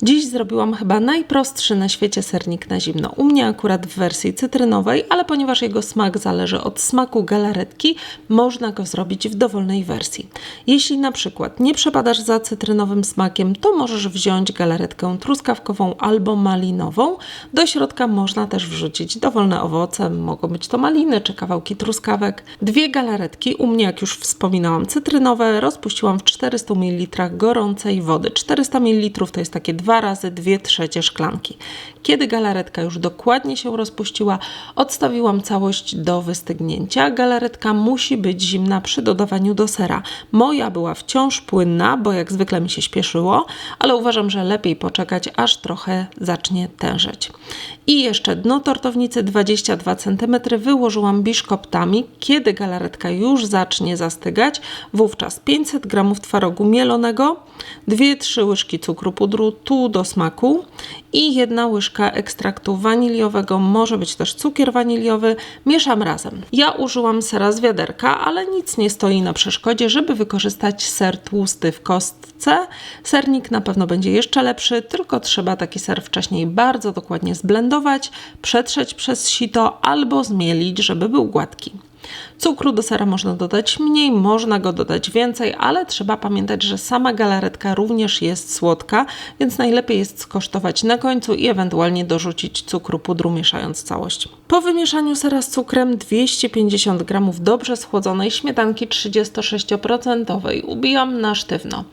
Dziś zrobiłam chyba najprostszy na świecie sernik na zimno. U mnie akurat w wersji cytrynowej, ale ponieważ jego smak zależy od smaku galaretki, można go zrobić w dowolnej wersji. Jeśli na przykład nie przepadasz za cytrynowym smakiem, to możesz wziąć galaretkę truskawkową albo malinową. Do środka można też wrzucić dowolne owoce, mogą być to maliny czy kawałki truskawek. 2 galaretki, u mnie jak już wspominałam cytrynowe, rozpuściłam w 400 ml gorącej wody. 400 ml to jest takie 2 razy 2/3 szklanki. Kiedy galaretka już dokładnie się rozpuściła, odstawiłam całość do wystygnięcia. Galaretka musi być zimna przy dodawaniu do sera. Moja była wciąż płynna, bo jak zwykle mi się śpieszyło, ale uważam, że lepiej poczekać, aż trochę zacznie tężeć. I jeszcze dno tortownicy 22 cm wyłożyłam biszkoptami. Kiedy galaretka już zacznie zastygać, wówczas 500 g twarogu mielonego, 2-3 łyżki cukru pudru tu do smaku i 1 łyżka ekstraktu waniliowego, może być też cukier waniliowy, mieszam razem. Ja użyłam sera z wiaderka, ale nic nie stoi na przeszkodzie, żeby wykorzystać ser tłusty w kostce. Sernik na pewno będzie jeszcze lepszy, tylko trzeba taki ser wcześniej bardzo dokładnie zblendować, przetrzeć przez sito albo zmielić, żeby był gładki. Cukru do sera można dodać mniej, można go dodać więcej, ale trzeba pamiętać, że sama galaretka również jest słodka, więc najlepiej jest skosztować na końcu i ewentualnie dorzucić cukru pudru, mieszając całość. Po wymieszaniu sera z cukrem 250 g dobrze schłodzonej śmietanki 36% ubijam na sztywno.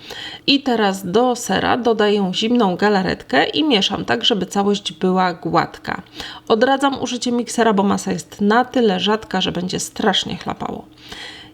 I teraz do sera dodaję zimną galaretkę i mieszam tak, żeby całość była gładka. Odradzam użycie miksera, bo masa jest na tyle rzadka, że będzie strasznie chlapało.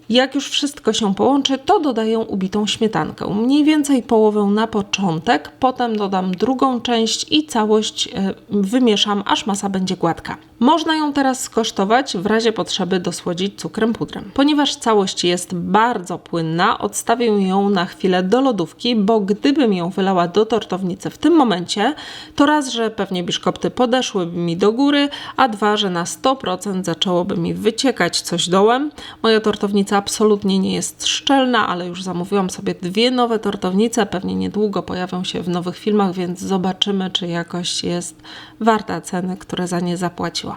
Jak już wszystko się połączy, to dodaję ubitą śmietankę. Mniej więcej połowę na początek, potem dodam drugą część i całość wymieszam, aż masa będzie gładka. Można ją teraz skosztować, w razie potrzeby dosłodzić cukrem pudrem. Ponieważ całość jest bardzo płynna, odstawię ją na chwilę do lodówki, bo gdybym ją wylała do tortownicy w tym momencie, to raz, że pewnie biszkopty podeszłyby mi do góry, a 2, że na 100% zaczęłoby mi wyciekać coś dołem. Moja tortownica absolutnie nie jest szczelna, ale już zamówiłam sobie 2 nowe tortownice, pewnie niedługo pojawią się w nowych filmach, więc zobaczymy, czy jakość jest warta ceny, które za nie zapłaciłam.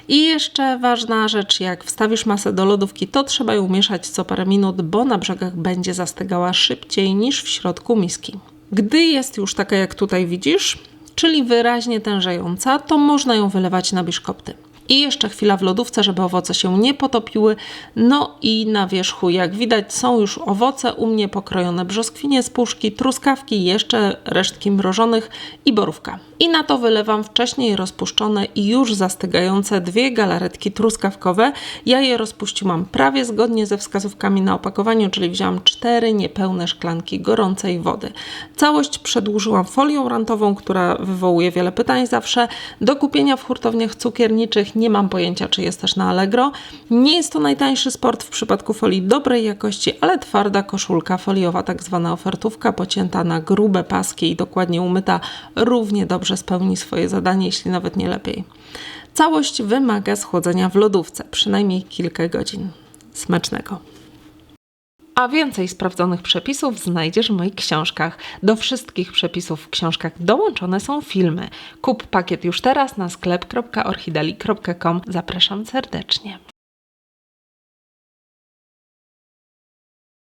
I jeszcze ważna rzecz, jak wstawisz masę do lodówki, to trzeba ją mieszać co parę minut, bo na brzegach będzie zastygała szybciej niż w środku miski. Gdy jest już taka, jak tutaj widzisz, czyli wyraźnie tężejąca, to można ją wylewać na biszkopty. I jeszcze chwila w lodówce, żeby owoce się nie potopiły. No i na wierzchu, jak widać, są już owoce. U mnie pokrojone brzoskwinie z puszki, truskawki, jeszcze resztki mrożonych i borówka. I na to wylewam wcześniej rozpuszczone i już zastygające 2 galaretki truskawkowe. Ja je rozpuściłam prawie zgodnie ze wskazówkami na opakowaniu, czyli wzięłam 4 niepełne szklanki gorącej wody. Całość przedłużyłam folią rantową, która wywołuje wiele pytań zawsze. Do kupienia w hurtowniach cukierniczych. Nie mam pojęcia, czy jest też na Allegro. Nie jest to najtańszy sport w przypadku folii dobrej jakości, ale twarda koszulka foliowa, tak zwana ofertówka, pocięta na grube paski i dokładnie umyta, równie dobrze spełni swoje zadanie, jeśli nawet nie lepiej. Całość wymaga schłodzenia w lodówce, przynajmniej kilka godzin. Smacznego! A więcej sprawdzonych przepisów znajdziesz w moich książkach. Do wszystkich przepisów w książkach dołączone są filmy. Kup pakiet już teraz na sklep.orchideli.com. Zapraszam serdecznie.